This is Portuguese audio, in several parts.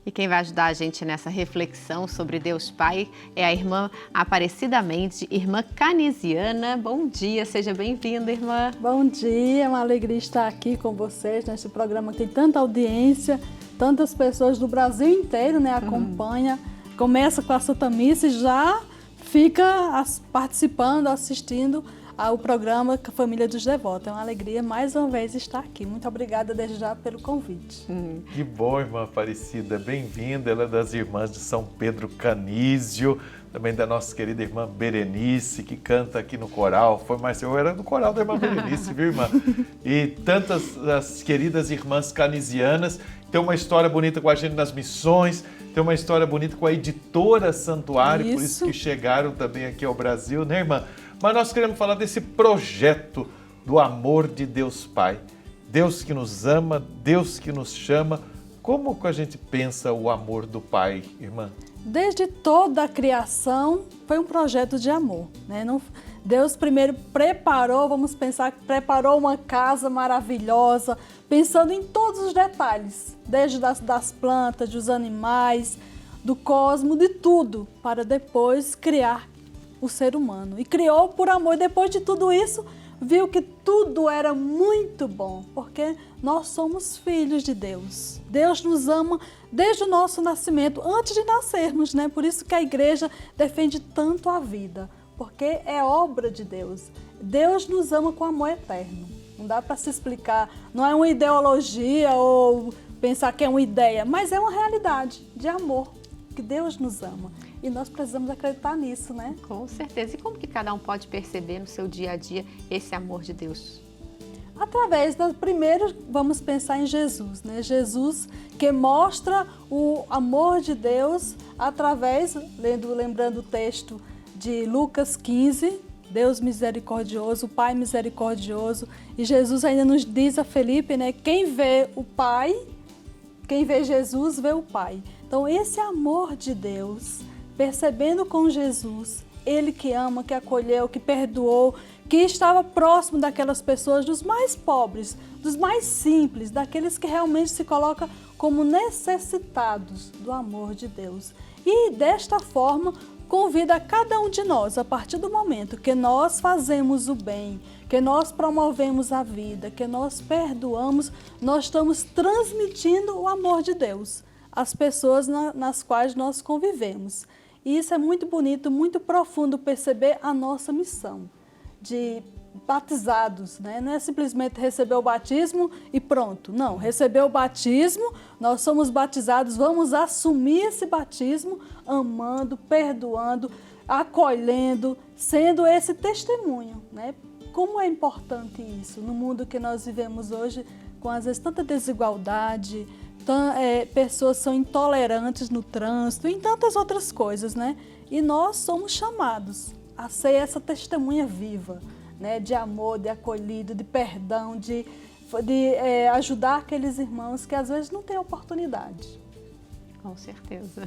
E quem vai ajudar a gente nessa reflexão sobre Deus Pai é a irmã Aparecida Mendes, irmã canisiana. Bom dia, seja bem-vinda, irmã. Bom dia, é uma alegria estar aqui com vocês neste programa que tem tanta audiência, tantas pessoas do Brasil inteiro, né, acompanha. Começa com a Santa Missa e já fica participando, assistindo ao programa Família dos Devotos. É uma alegria mais uma vez estar aqui. Muito obrigada desde já pelo convite. Que bom, irmã Aparecida. Bem-vinda. Ela é das irmãs de São Pedro Canísio, também da nossa querida irmã Berenice, que canta aqui no coral. Eu era do coral da irmã Berenice, viu, irmã? E tantas as queridas irmãs canisianas. Tem uma história bonita com a gente nas missões, tem uma história bonita com a editora Santuário, por isso que chegaram também aqui ao Brasil, né, irmã? Mas nós queremos falar desse projeto do amor de Deus Pai. Deus que nos ama, Deus que nos chama. Como que a gente pensa o amor do Pai, irmã? Desde toda a criação foi um projeto de amor, né? Deus primeiro preparou, vamos pensar que preparou uma casa maravilhosa, pensando em todos os detalhes, desde das plantas, dos animais, do cosmos, de tudo, para depois criar o ser humano. E criou por amor. Depois de tudo isso, viu que tudo era muito bom, porque nós somos filhos de Deus. Deus nos ama desde o nosso nascimento, antes de nascermos, né? Por isso que a igreja defende tanto a vida, porque é obra de Deus. Deus nos ama com amor eterno. Não dá para se explicar, não é uma ideologia ou pensar que é uma ideia, mas é uma realidade de amor, que Deus nos ama. E nós precisamos acreditar nisso, né? Com certeza. E como que cada um pode perceber no seu dia a dia esse amor de Deus? Através primeiro vamos pensar em Jesus, né? Jesus que mostra o amor de Deus através, lembrando o texto de Lucas 15, Deus misericordioso, o Pai misericordioso. E Jesus ainda nos diz a Felipe, né? Quem vê o Pai, quem vê Jesus, vê o Pai. Então esse amor de Deus, percebendo com Jesus, Ele que ama, que acolheu, que perdoou, que estava próximo daquelas pessoas, dos mais pobres, dos mais simples, daqueles que realmente se colocam como necessitados do amor de Deus. E desta forma, convida a cada um de nós, a partir do momento que nós fazemos o bem, que nós promovemos a vida, que nós perdoamos, nós estamos transmitindo o amor de Deus às pessoas nas quais nós convivemos. E isso é muito bonito, muito profundo perceber a nossa missão de batizados, né? Não é simplesmente receber o batismo e pronto. Não, receber o batismo, nós somos batizados, vamos assumir esse batismo amando, perdoando, acolhendo, sendo esse testemunho, né? Como é importante isso no mundo que nós vivemos hoje, com às vezes tanta desigualdade, pessoas são intolerantes no trânsito, em tantas outras coisas, né? E nós somos chamados a ser essa testemunha viva, né? De amor, de acolhido, de perdão, de ajudar aqueles irmãos que às vezes não têm oportunidade. Com certeza.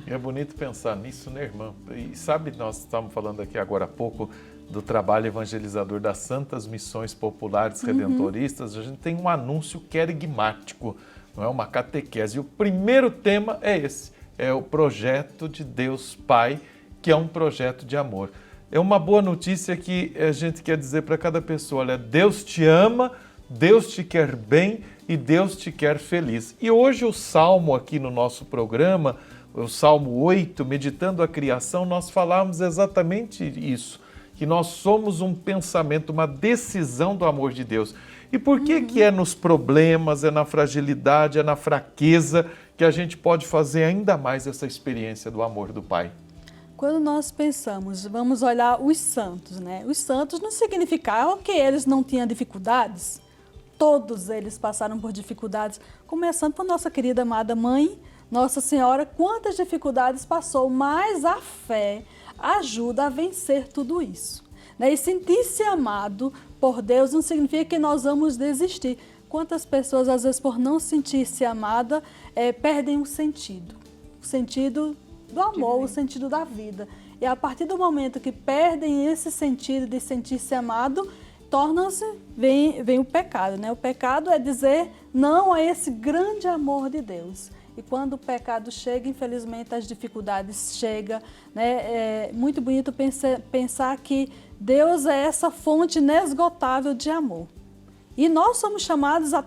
É bonito pensar nisso, né, irmã? E sabe, nós estávamos falando aqui agora há pouco do trabalho evangelizador das Santas Missões Populares Redentoristas. A gente tem um anúncio querigmático, não é uma catequese. E o primeiro tema é esse, é o projeto de Deus Pai, que é um projeto de amor. É uma boa notícia que a gente quer dizer para cada pessoa, olha, Deus te ama, Deus te quer bem e Deus te quer feliz. E hoje o Salmo aqui no nosso programa, o Salmo 8, Meditando a Criação, nós falamos exatamente isso, que nós somos um pensamento, uma decisão do amor de Deus. E por que que é nos problemas, é na fragilidade, é na fraqueza que a gente pode fazer ainda mais essa experiência do amor do Pai? Quando nós pensamos, vamos olhar os santos, né? Os santos não significavam que eles não tinham dificuldades. Todos eles passaram por dificuldades, começando por nossa querida amada mãe, Nossa Senhora, quantas dificuldades passou, mas a fé ajuda a vencer tudo isso. E sentir-se amado por Deus não significa que nós vamos desistir. Quantas pessoas, às vezes, por não sentir-se amada, perdem o sentido do amor, o sentido da vida. E a partir do momento que perdem esse sentido de sentir-se amado, vem o pecado, né? O pecado é dizer não a esse grande amor de Deus. E quando o pecado chega, infelizmente as dificuldades chegam, né? É muito bonito pensar que Deus é essa fonte inesgotável de amor. E nós somos chamados a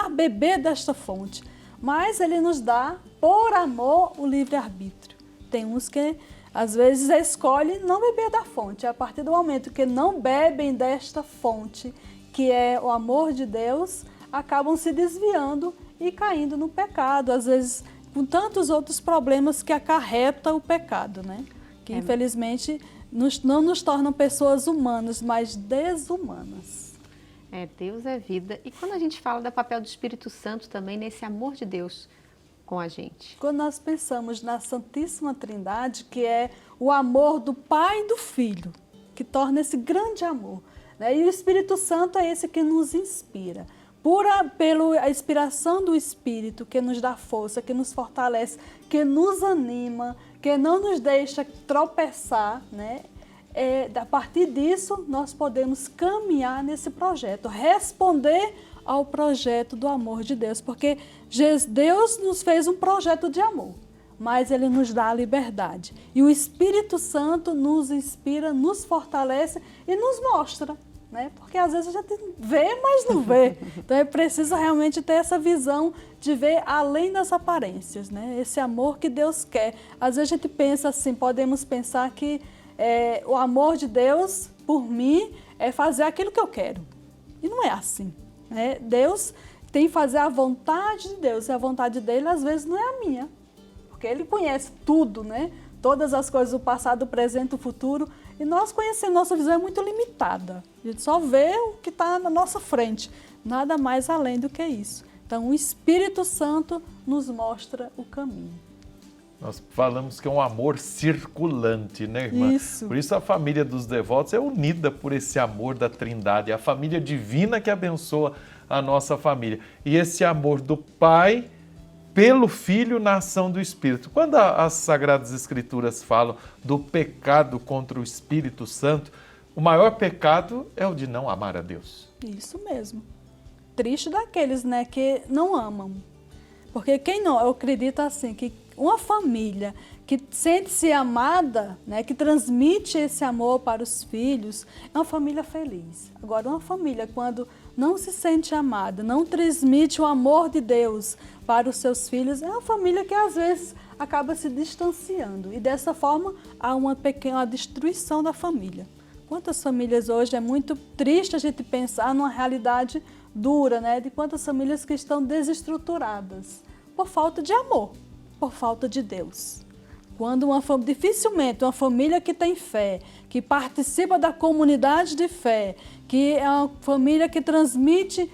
beber desta fonte. Mas Ele nos dá, por amor, o livre-arbítrio. Tem uns que, às vezes, escolhem não beber da fonte. A partir do momento que não bebem desta fonte, que é o amor de Deus, acabam se desviando e caindo no pecado. Às vezes, com tantos outros problemas que acarreta o pecado, né? Que, infelizmente, não nos tornam pessoas humanas, mas desumanas. Deus é vida. E quando a gente fala do papel do Espírito Santo também nesse amor de Deus com a gente? Quando nós pensamos na Santíssima Trindade, que é o amor do Pai e do Filho, que torna esse grande amor, né? E o Espírito Santo é esse que nos inspira. Pela inspiração do Espírito, que nos dá força, que nos fortalece, que nos anima, que não nos deixa tropeçar, né? A partir disso, nós podemos caminhar nesse projeto, responder ao projeto do amor de Deus, porque Deus nos fez um projeto de amor, mas Ele nos dá a liberdade. E o Espírito Santo nos inspira, nos fortalece e nos mostra, né? Porque às vezes a gente vê, mas não vê. Então é preciso realmente ter essa visão de ver além das aparências, né? Esse amor que Deus quer. Às vezes a gente pensa assim, podemos pensar que o amor de Deus por mim é fazer aquilo que eu quero. E não é assim, né? Deus tem que fazer a vontade de Deus. E a vontade dele, às vezes, não é a minha. Porque Ele conhece tudo, né? Todas as coisas do passado, do presente, do futuro. E nós conhecemos, nossa visão é muito limitada. A gente só vê o que está na nossa frente. Nada mais além do que isso. Então, o Espírito Santo nos mostra o caminho. Nós falamos que é um amor circulante, né, irmã? Isso. Por isso a família dos devotos é unida por esse amor da Trindade, é a família divina que abençoa a nossa família. E esse amor do Pai pelo Filho na ação do Espírito. Quando as Sagradas Escrituras falam do pecado contra o Espírito Santo, o maior pecado é o de não amar a Deus. Isso mesmo. Triste daqueles, né, que não amam. Porque quem não, eu acredito assim, que uma família que sente-se amada, né, que transmite esse amor para os filhos, é uma família feliz. Agora, uma família quando não se sente amada, não transmite o amor de Deus para os seus filhos, é uma família que às vezes acaba se distanciando. E dessa forma, há uma pequena destruição da família. Quantas famílias hoje, é muito triste a gente pensar numa realidade dura, né, de quantas famílias que estão desestruturadas por falta de amor, por falta de Deus. Quando dificilmente uma família que tem fé, que participa da comunidade de fé, que é uma família que transmite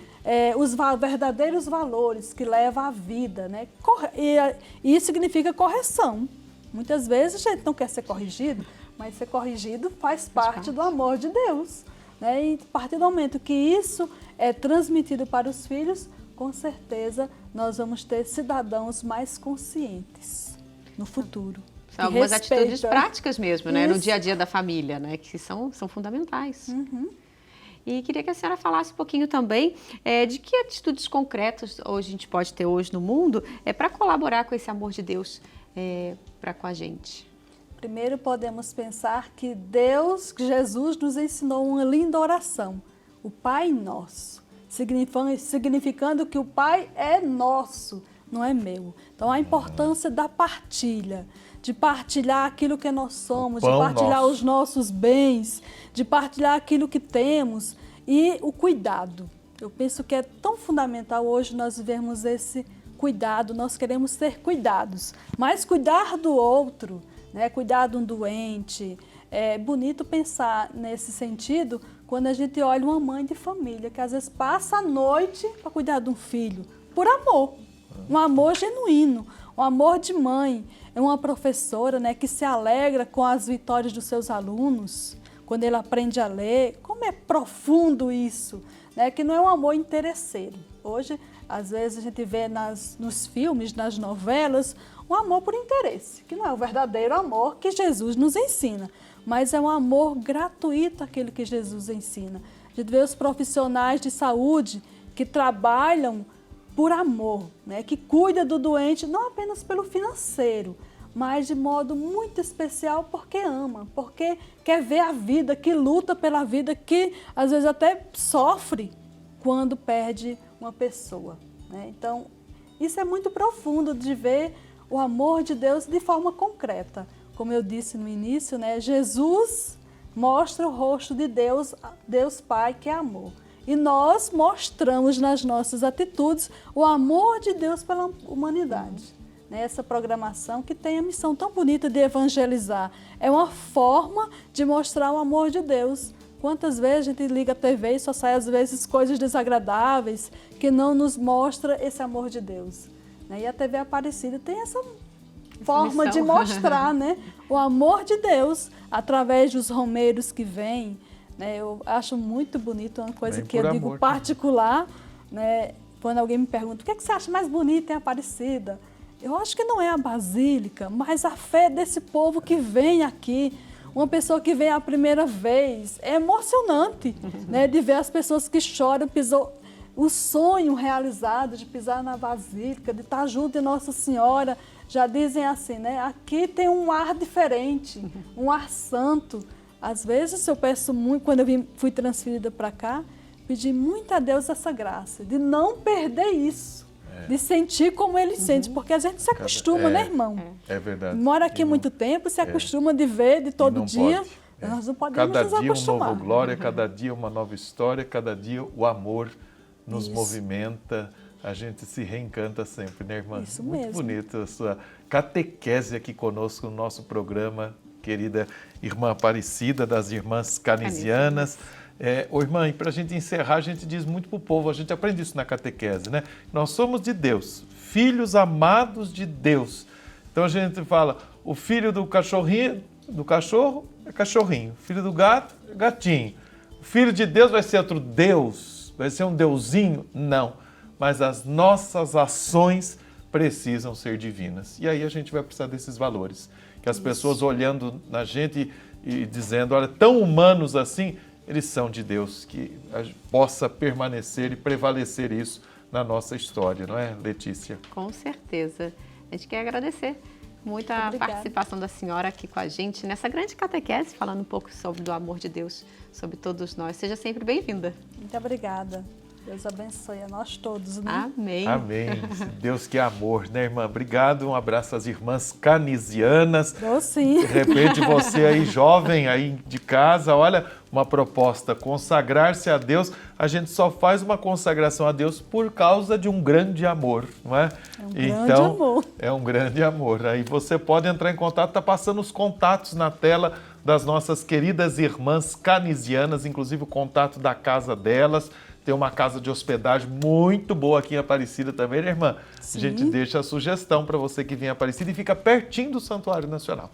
os verdadeiros valores, que leva à vida, né? E isso significa correção. Muitas vezes a gente não quer ser corrigido, mas ser corrigido faz parte do amor de Deus, né? E a partir do momento que isso é transmitido para os filhos, com certeza nós vamos ter cidadãos mais conscientes no futuro. São algumas atitudes práticas mesmo, né? No dia a dia da família, né? Que são fundamentais. Uhum. E queria que a senhora falasse um pouquinho também de que atitudes concretas hoje a gente pode ter hoje no mundo para colaborar com esse amor de Deus para com a gente. Primeiro podemos pensar que Jesus nos ensinou uma linda oração, o Pai Nosso, significando que o Pai é nosso, não é meu. Então a importância da partilha, de partilhar aquilo que nós somos, de partilhar os nossos bens, de partilhar aquilo que temos e o cuidado. Eu penso que é tão fundamental hoje nós vivermos esse cuidado, nós queremos ser cuidados, mas cuidar do outro, né? Cuidar de um doente. É bonito pensar nesse sentido quando a gente olha uma mãe de família que às vezes passa a noite para cuidar de um filho, por amor, um amor genuíno, um amor de mãe. É uma professora, né, que se alegra com as vitórias dos seus alunos, quando ele aprende a ler. Como é profundo isso, né? Que não é um amor interesseiro. Hoje, às vezes, a gente vê nos filmes, nas novelas, um amor por interesse, que não é o verdadeiro amor que Jesus nos ensina, mas é um amor gratuito aquele que Jesus ensina. A gente vê os profissionais de saúde que trabalham por amor, né? Que cuida do doente não apenas pelo financeiro, mas de modo muito especial porque ama, porque quer ver a vida, que luta pela vida, que às vezes até sofre quando perde uma pessoa, né? Então, isso é muito profundo de ver o amor de Deus de forma concreta. Como eu disse no início, né? Jesus mostra o rosto de Deus, Deus Pai, que é amor. E nós mostramos nas nossas atitudes o amor de Deus pela humanidade. Essa programação que tem a missão tão bonita de evangelizar. É uma forma de mostrar o amor de Deus. Quantas vezes a gente liga a TV e só sai às vezes coisas desagradáveis que não nos mostra esse amor de Deus. E a TV Aparecida tem essa forma missão. de mostrar, né, o amor de Deus através dos romeiros que vêm. Eu acho muito bonito, uma coisa que eu digo particular, né, quando alguém me pergunta, o que você acha mais bonito em Aparecida? Eu acho que não é a Basílica, mas a fé desse povo que vem aqui, uma pessoa que vem a primeira vez. É emocionante, né, de ver as pessoas que choram, o sonho realizado de pisar na Basílica, de estar junto de Nossa Senhora. Já dizem assim, né, aqui tem um ar diferente, um ar santo. Às vezes eu peço muito, quando eu fui transferida para cá, pedi muito a Deus essa graça, de não perder isso. De sentir como ele sente, porque a gente se acostuma, né, irmão? É verdade. Mora aqui muito tempo, se acostuma de ver de todo dia. Pode. Nós não podemos nos acostumar. Cada dia uma nova glória, cada dia uma nova história, cada dia o amor nos movimenta, a gente se reencanta sempre, né, irmã? Isso muito mesmo. bonita a sua catequese aqui conosco no nosso programa, querida irmã Aparecida, das Irmãs Canisianas. Irmã, e para a gente encerrar, a gente diz muito para o povo, a gente aprende isso na catequese, né? Nós somos de Deus, filhos amados de Deus. Então a gente fala, o filho do cachorro é cachorrinho, o filho do gato é gatinho. O filho de Deus vai ser outro Deus, vai ser um deusinho? Não, mas as nossas ações precisam ser divinas. E aí a gente vai precisar desses valores, que as pessoas olhando na gente e dizendo, olha, tão humanos assim, eles são de Deus, que possa permanecer e prevalecer isso na nossa história, não é, Letícia? Com certeza. A gente quer agradecer muito a participação da senhora aqui com a gente nessa grande catequese, falando um pouco sobre o amor de Deus, sobre todos nós. Seja sempre bem-vinda. Muito obrigada. Deus abençoe a nós todos, né? Amém. Amém. Deus que é amor, né, irmã? Obrigado, um abraço às Irmãs Canisianas. Sim. De repente você aí, jovem, aí de casa, olha, uma proposta, consagrar-se a Deus. A gente só faz uma consagração a Deus por causa de um grande amor, não é? É um grande amor. É um grande amor. Aí você pode entrar em contato, tá passando os contatos na tela das nossas queridas Irmãs Canisianas, inclusive o contato da casa delas. Tem uma casa de hospedagem muito boa aqui em Aparecida também, né, irmã? Sim. A gente deixa a sugestão para você que vem em Aparecida e fica pertinho do Santuário Nacional.